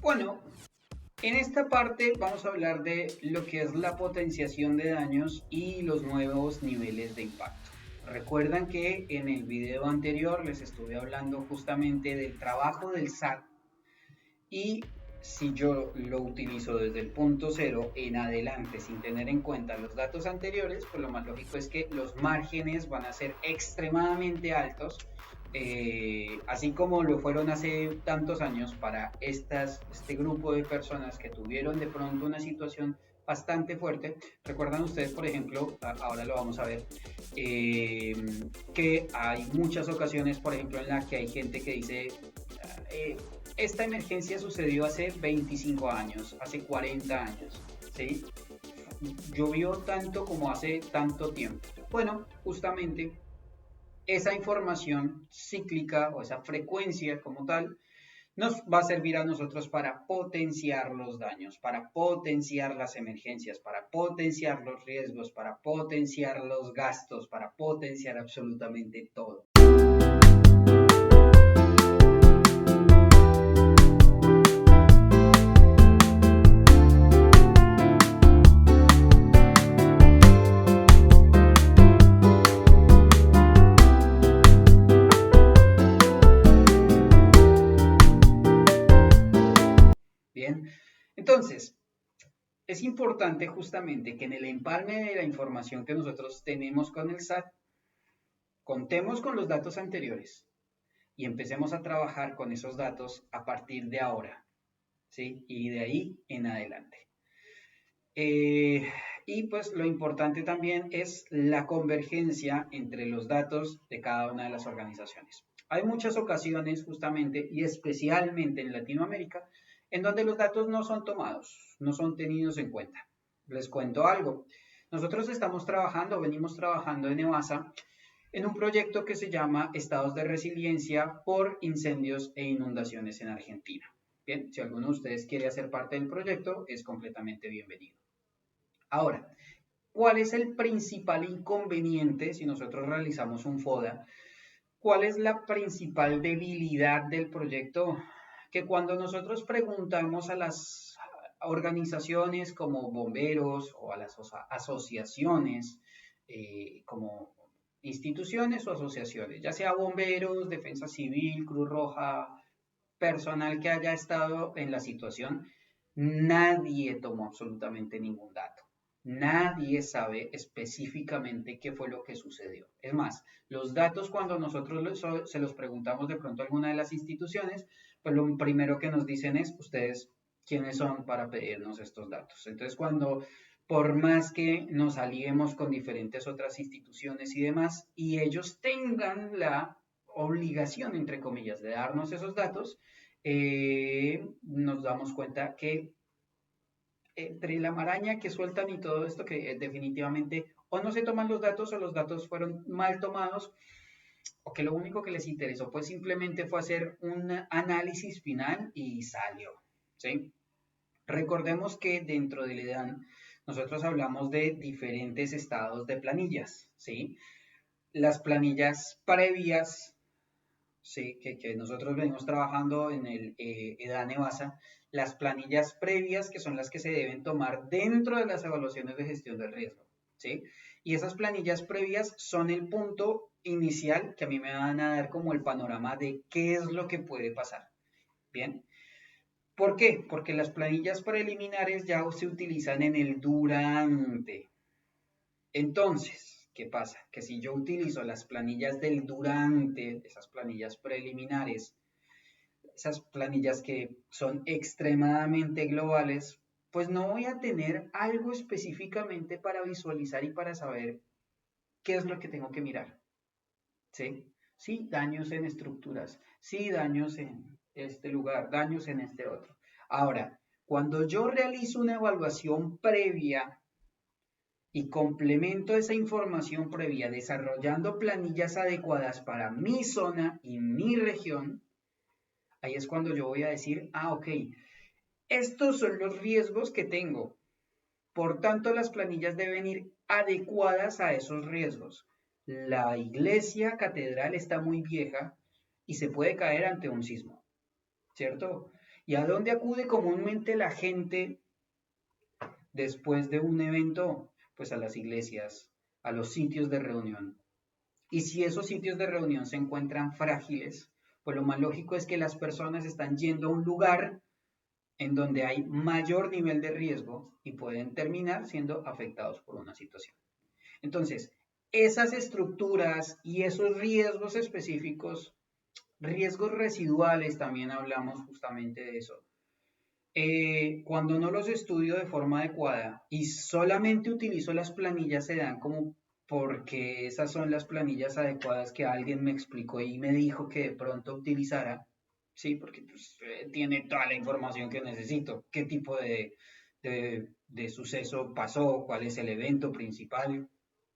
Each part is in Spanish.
Bueno, en esta parte vamos a hablar de lo que es la potenciación de daños y los nuevos niveles de impacto. Recuerdan que en el video anterior les estuve hablando justamente del trabajo del SAT y si yo lo utilizo desde el punto cero en adelante sin tener en cuenta los datos anteriores, pues lo más lógico es que los márgenes van a ser extremadamente altos, así como lo fueron hace tantos años para este grupo de personas que tuvieron de pronto una situación bastante fuerte. Recuerdan ustedes, por ejemplo, ahora lo vamos a ver, eh, que hay muchas ocasiones, por ejemplo, en las que hay gente que dice, eh, esta emergencia sucedió hace 25 años, hace 40 años, ¿sí? Llovió tanto como hace tanto tiempo. Bueno, justamente esa información cíclica o esa frecuencia como tal nos va a servir a nosotros para potenciar los daños, para potenciar las emergencias, para potenciar los riesgos, para potenciar los gastos, para potenciar absolutamente todo. Bien, entonces, es importante justamente que en el empalme de la información que nosotros tenemos con el SAT, contemos con los datos anteriores y empecemos a trabajar con esos datos a partir de ahora, ¿sí? Y de ahí en adelante. Eh, y pues lo importante también es la convergencia entre los datos de cada una de las organizaciones. Hay muchas ocasiones justamente y especialmente en Latinoamérica en donde los datos no son tomados, no son tenidos en cuenta. Les cuento algo. Nosotros estamos trabajando, venimos trabajando en EVASA en un proyecto que se llama Estados de Resiliencia por Incendios e Inundaciones en Argentina. Bien, si alguno de ustedes quiere hacer parte del proyecto, es completamente bienvenido. Ahora, ¿cuál es el principal inconveniente si nosotros realizamos un FODA? ¿Cuál es la principal debilidad del proyecto? Que cuando nosotros preguntamos a las organizaciones como bomberos o a las asociaciones como instituciones o asociaciones, ya sea bomberos, defensa civil, Cruz Roja, personal que haya estado en la situación, nadie tomó absolutamente ningún dato. Nadie sabe específicamente qué fue lo que sucedió. Es más, los datos cuando nosotros se los preguntamos de pronto a alguna de las instituciones, pues lo primero que nos dicen es, ustedes, ¿quiénes son para pedirnos estos datos? Entonces, cuando por más que nos aliemos con diferentes otras instituciones y demás, y ellos tengan la obligación, entre comillas, de darnos esos datos, nos damos cuenta que entre la maraña que sueltan y todo esto, que definitivamente o no se toman los datos o los datos fueron mal tomados, o que lo único que les interesó pues simplemente fue hacer un análisis final y salió, ¿sí? Recordemos que dentro del EDAN nosotros hablamos de diferentes estados de planillas, ¿sí? Las planillas previas, sí, que nosotros venimos trabajando en el EDAN EVASA, las planillas previas que son las que se deben tomar dentro de las evaluaciones de gestión del riesgo, ¿sí? Y esas planillas previas son el punto inicial que a mí me van a dar como el panorama de qué es lo que puede pasar, ¿bien? ¿Por qué? Porque las planillas preliminares ya se utilizan en el durante. Entonces, ¿qué pasa? Que si yo utilizo las planillas del durante, esas planillas preliminares, esas planillas que son extremadamente globales, pues no voy a tener algo específicamente para visualizar y para saber qué es lo que tengo que mirar. ¿Sí? Sí, daños en estructuras, sí, daños en este lugar, daños en este otro. Ahora, cuando yo realizo una evaluación previa y complemento esa información previa desarrollando planillas adecuadas para mi zona y mi región, ahí es cuando yo voy a decir, ah, ok, estos son los riesgos que tengo. Por tanto, las planillas deben ir adecuadas a esos riesgos. La iglesia catedral está muy vieja y se puede caer ante un sismo, ¿cierto? ¿Y a dónde acude comúnmente la gente después de un evento? Pues a las iglesias, a los sitios de reunión. Y si esos sitios de reunión se encuentran frágiles, pues lo más lógico es que las personas están yendo a un lugar en donde hay mayor nivel de riesgo y pueden terminar siendo afectados por una situación. Entonces, esas estructuras y esos riesgos específicos, riesgos residuales, también hablamos justamente de eso. Cuando no los estudio de forma adecuada y solamente utilizo las planillas, se dan como porque esas son las planillas adecuadas que alguien me explicó y me dijo que de pronto utilizara, sí, porque pues, tiene toda la información que necesito, qué tipo de suceso pasó, cuál es el evento principal,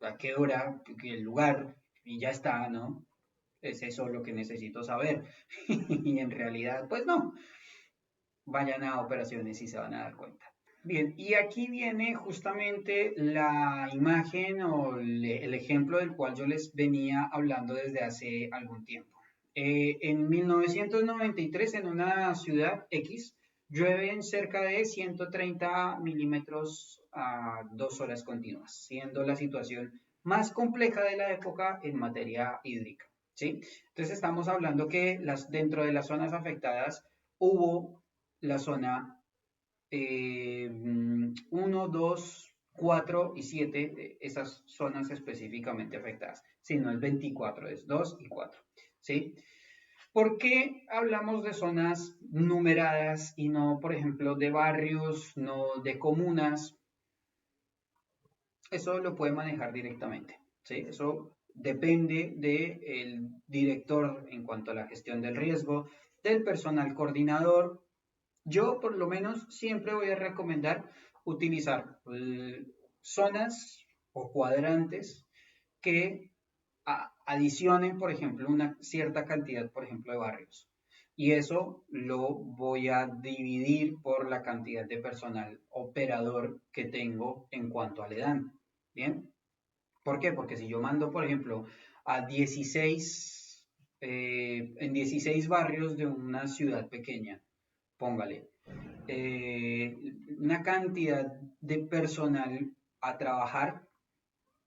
a qué hora, el lugar, y ya está, ¿no? Es eso lo que necesito saber. Y en realidad, pues no, vayan a operaciones y se van a dar cuenta. Bien, y aquí viene justamente la imagen o el ejemplo del cual yo les venía hablando desde hace algún tiempo. En 1993, en una ciudad X, llueven cerca de 130 milímetros a 2 horas continuas, siendo la situación más compleja de la época en materia hídrica. ¿Sí? Entonces estamos hablando que dentro de las zonas afectadas hubo la zona 1, 2, 4 y 7, esas zonas específicamente afectadas. Si no es 24, es 2 y 4. ¿Sí? ¿Por qué hablamos de zonas numeradas y no, por ejemplo, de barrios, no de comunas? Eso lo puede manejar directamente. ¿Sí? Eso depende del director en cuanto a la gestión del riesgo, del personal coordinador. Yo, por lo menos, siempre voy a recomendar utilizar zonas o cuadrantes que adicionen, por ejemplo, una cierta cantidad, por ejemplo, de barrios. Y eso lo voy a dividir por la cantidad de personal operador que tengo en cuanto al EDAN. ¿Bien? ¿Por qué? Porque si yo mando, por ejemplo, a 16, en 16 barrios de una ciudad pequeña, póngale, eh, una cantidad de personal a trabajar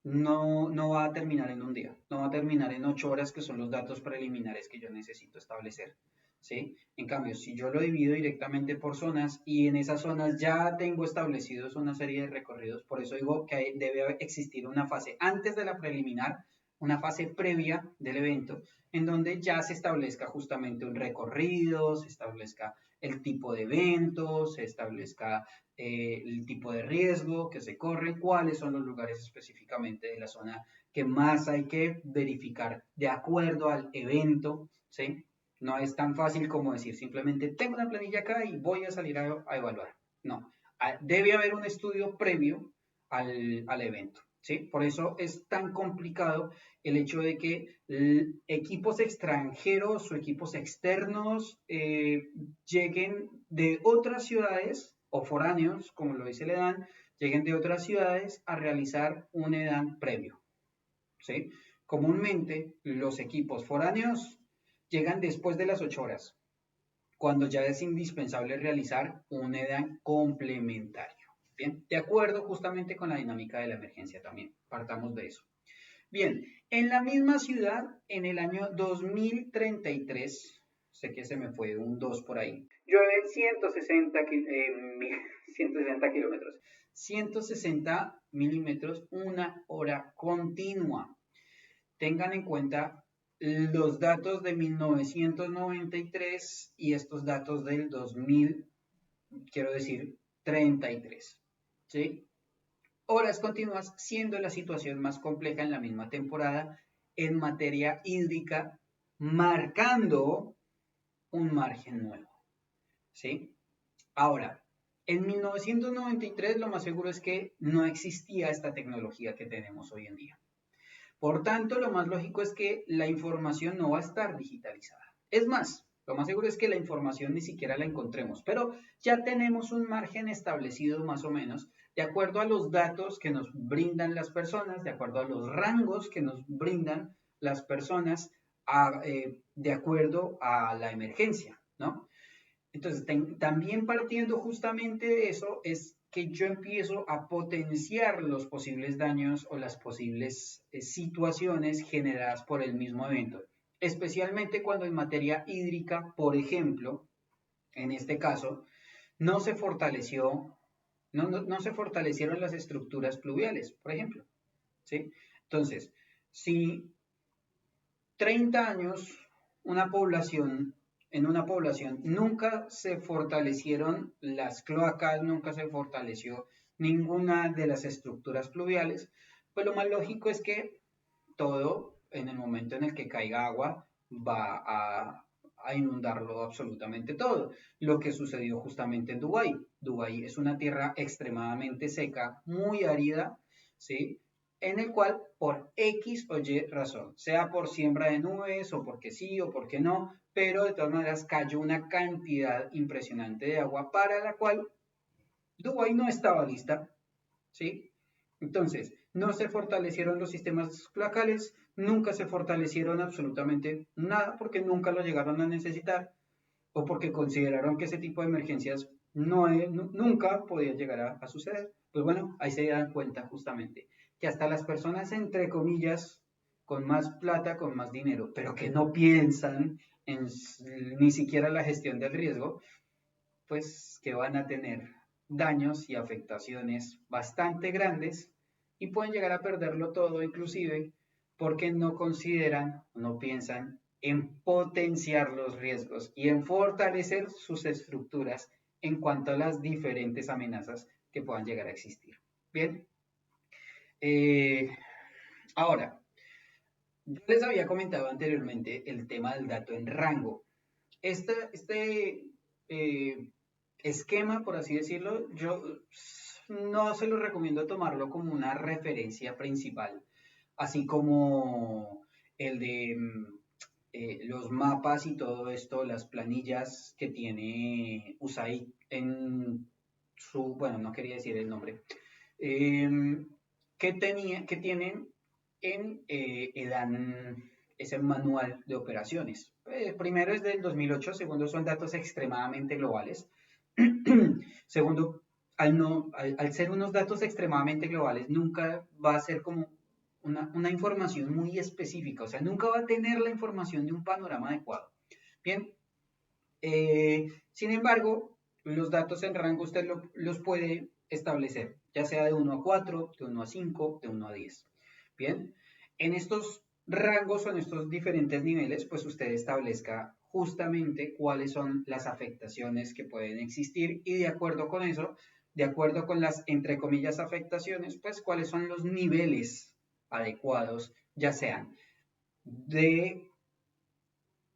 no va a terminar en un día, no va a terminar en 8 horas, que son los datos preliminares que yo necesito establecer. ¿Sí? En cambio, si yo lo divido directamente por zonas y en esas zonas ya tengo establecidos una serie de recorridos, por eso digo que debe existir una fase antes de la preliminar, una fase previa del evento, en donde ya se establezca justamente un recorrido, se establezca el tipo de evento, se establezca el tipo de riesgo que se corre, cuáles son los lugares específicamente de la zona que más hay que verificar de acuerdo al evento, ¿sí? No es tan fácil como decir simplemente tengo una planilla acá y voy a salir a evaluar. No, debe haber un estudio previo al evento. ¿Sí? Por eso es tan complicado el hecho de que equipos extranjeros o equipos externos lleguen de otras ciudades o foráneos, como lo dice el EDAN, lleguen de otras ciudades a realizar un EDAN previo. ¿Sí? Comúnmente los equipos foráneos llegan después de las 8 horas, cuando ya es indispensable realizar un EDAN complementario. Bien, de acuerdo justamente con la dinámica de la emergencia también. Partamos de eso. Bien, en la misma ciudad, en el año 2033, sé que se me fue un 2 por ahí, llueve 160 kilómetros, 160 milímetros, una hora continua. Tengan en cuenta los datos de 1993 y estos datos del 2000, quiero decir, 33. ¿Sí? Horas continuas, siendo la situación más compleja en la misma temporada en materia hídrica, marcando un margen nuevo. ¿Sí? Ahora, en 1993 lo más seguro es que no existía esta tecnología que tenemos hoy en día. Por tanto, lo más lógico es que la información no va a estar digitalizada. Es más, lo más seguro es que la información ni siquiera la encontremos, pero ya tenemos un margen establecido más o menos de acuerdo a los datos que nos brindan las personas, de acuerdo a los rangos que nos brindan las personas, de acuerdo a la emergencia, ¿no? Entonces, también partiendo justamente de eso, es que yo empiezo a potenciar los posibles daños o las posibles situaciones generadas por el mismo evento, especialmente cuando en materia hídrica, por ejemplo, en este caso, no se fortaleció, no se fortalecieron las estructuras pluviales, por ejemplo, ¿sí? Entonces, si 30 años una población, en una población nunca se fortalecieron las cloacas, nunca se fortaleció ninguna de las estructuras pluviales, pues lo más lógico es que todo, en el momento en el que caiga agua, va a inundarlo absolutamente todo. Lo que sucedió justamente en Dubái. Dubái es una tierra extremadamente seca, muy árida, ¿sí? En el cual, por X o Y razón, sea por siembra de nubes o porque sí o porque no, pero de todas maneras cayó una cantidad impresionante de agua para la cual Dubái no estaba lista, ¿sí? Entonces, no se fortalecieron los sistemas cloacales, nunca se fortalecieron absolutamente nada porque nunca lo llegaron a necesitar o porque consideraron que ese tipo de emergencias nunca podía llegar a suceder. Pues bueno, ahí se dan cuenta justamente que hasta las personas, entre comillas, con más plata, con más dinero, pero que no piensan en ni siquiera la gestión del riesgo, pues que van a tener daños y afectaciones bastante grandes y pueden llegar a perderlo todo, inclusive porque no consideran, no piensan en potenciar los riesgos y en fortalecer sus estructuras en cuanto a las diferentes amenazas que puedan llegar a existir. Bien, eh, ahora, yo les había comentado anteriormente el tema del dato en rango. Este eh, esquema, por así decirlo, yo no se lo recomiendo tomarlo como una referencia principal, así como el de los mapas y todo esto, las planillas que tiene USAID en su, bueno, no quería decir el nombre, eh, que tienen en EDAN, ese manual de operaciones. Primero es del 2008, segundo son datos extremadamente globales. Segundo, al ser unos datos extremadamente globales, nunca va a ser como una información muy específica, o sea, nunca va a tener la información de un panorama adecuado. Bien, sin embargo, los datos en rango usted los puede establecer, ya sea de 1 a 4, de 1 a 5, de 1 a 10. Bien, en estos rangos o en estos diferentes niveles, pues usted establezca justamente cuáles son las afectaciones que pueden existir y de acuerdo con eso, de acuerdo con las, entre comillas, afectaciones, pues cuáles son los niveles adecuados, ya sean de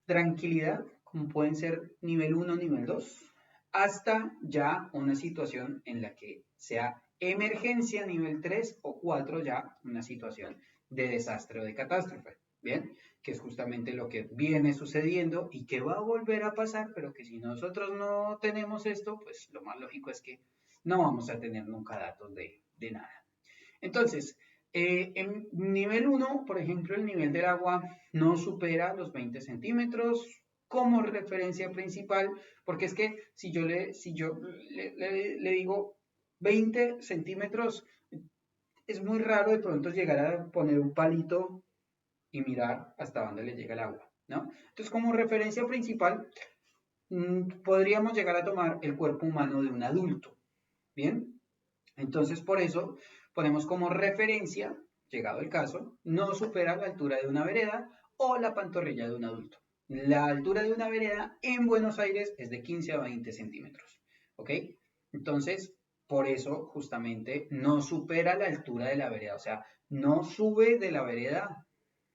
tranquilidad, como pueden ser nivel 1, nivel 2, hasta ya una situación en la que sea emergencia nivel 3 o 4, ya una situación de desastre o de catástrofe. Bien, que es justamente lo que viene sucediendo y que va a volver a pasar, pero que si nosotros no tenemos esto, pues lo más lógico es que no vamos a tener nunca datos de nada. Entonces, en nivel 1, por ejemplo, el nivel del agua no supera los 20 centímetros como referencia principal, porque es que si yo le digo 20 centímetros, es muy raro de pronto llegar a poner un palito y mirar hasta dónde le llega el agua, ¿no? Entonces, como referencia principal, podríamos llegar a tomar el cuerpo humano de un adulto, ¿bien? Entonces, por eso ponemos como referencia, llegado el caso, no supera la altura de una vereda o la pantorrilla de un adulto. La altura de una vereda en Buenos Aires es de 15 a 20 centímetros. ¿Ok? Entonces, por eso justamente no supera la altura de la vereda. O sea, no sube de la vereda.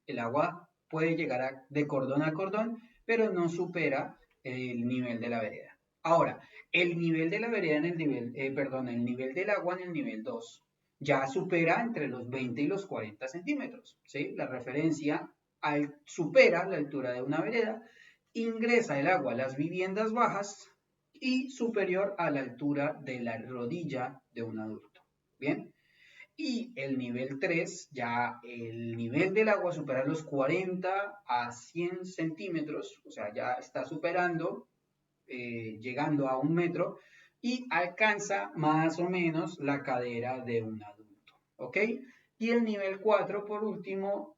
El agua puede llegar de cordón a cordón, pero no supera el nivel de la vereda. Ahora, el nivel de la vereda en el nivel, perdón, el nivel del agua en el nivel 2 ya supera entre los 20 y los 40 centímetros, ¿sí? La referencia supera la altura de una vereda, ingresa el agua a las viviendas bajas y superior a la altura de la rodilla de un adulto, ¿bien? Y el nivel 3, ya el nivel del agua supera los 40 a 100 centímetros, o sea, ya está superando llegando a 1 metro y alcanza más o menos la cadera de un adulto, ¿ok? Y el nivel 4, por último,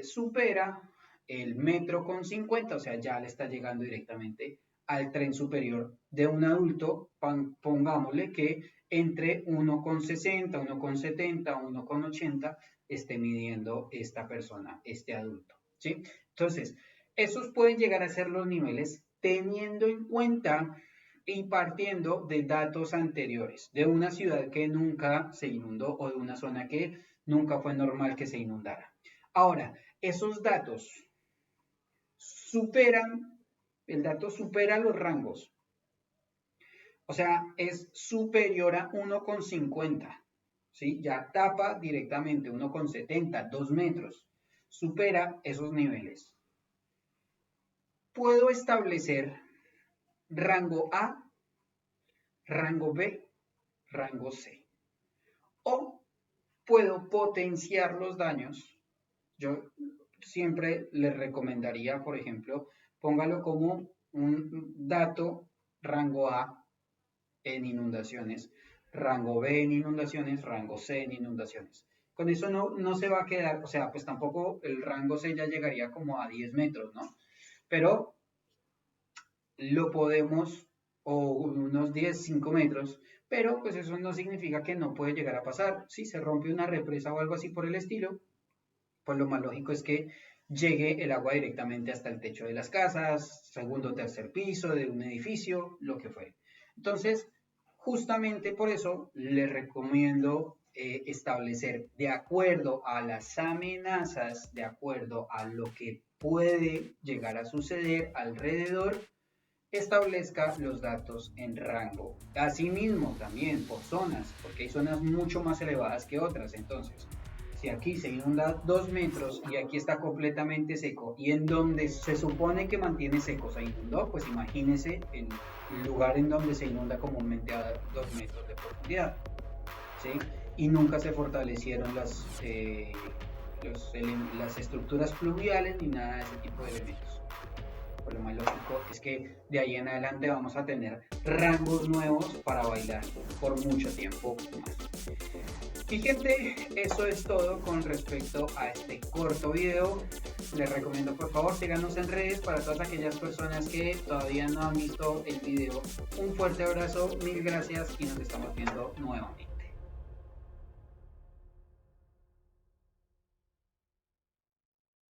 supera el 1,50 m, o sea, ya le está llegando directamente al tren superior de un adulto, pongámosle que entre 1,60, 1,70, 1,80 esté midiendo esta persona, este adulto, ¿sí? Entonces, esos pueden llegar a ser los niveles teniendo en cuenta y partiendo de datos anteriores, de una ciudad que nunca se inundó o de una zona que nunca fue normal que se inundara. Ahora, esos datos el dato supera los rangos, o sea, es superior a 1,50, ¿sí? Ya tapa directamente 1,70, 2 metros, supera esos niveles. Puedo establecer rango A, rango B, rango C. O puedo potenciar los daños. Yo siempre les recomendaría, por ejemplo, póngalo como un dato rango A en inundaciones, rango B en inundaciones, rango C en inundaciones. Con eso no se va a quedar, o sea, pues tampoco el rango C ya llegaría como a 10 metros, ¿no? Pero lo podemos, o unos 10, 5 metros, pero pues eso no significa que no puede llegar a pasar. Si se rompe una represa o algo así por el estilo, pues lo más lógico es que llegue el agua directamente hasta el techo de las casas, segundo o tercer piso de un edificio, lo que fuere. Entonces, justamente por eso les recomiendo establecer de acuerdo a las amenazas, de acuerdo a lo que puede llegar a suceder alrededor, establezca los datos en rango. Asimismo, también por zonas, porque hay zonas mucho más elevadas que otras. Entonces, si aquí se inunda 2 metros y aquí está completamente seco, y en donde se supone que mantiene seco se inundó, pues imagínese el lugar en donde se inunda comúnmente a 2 metros de profundidad, ¿sí? Y nunca se fortalecieron las estructuras fluviales ni nada de ese tipo de elementos. Por lo más lógico es que de ahí en adelante vamos a tener rangos nuevos para bailar por mucho tiempo más. Y gente, eso es todo con respecto a este corto video. Les recomiendo por favor síganos en redes para todas aquellas personas que todavía no han visto el video. Un fuerte abrazo, mil gracias y nos estamos viendo nuevamente.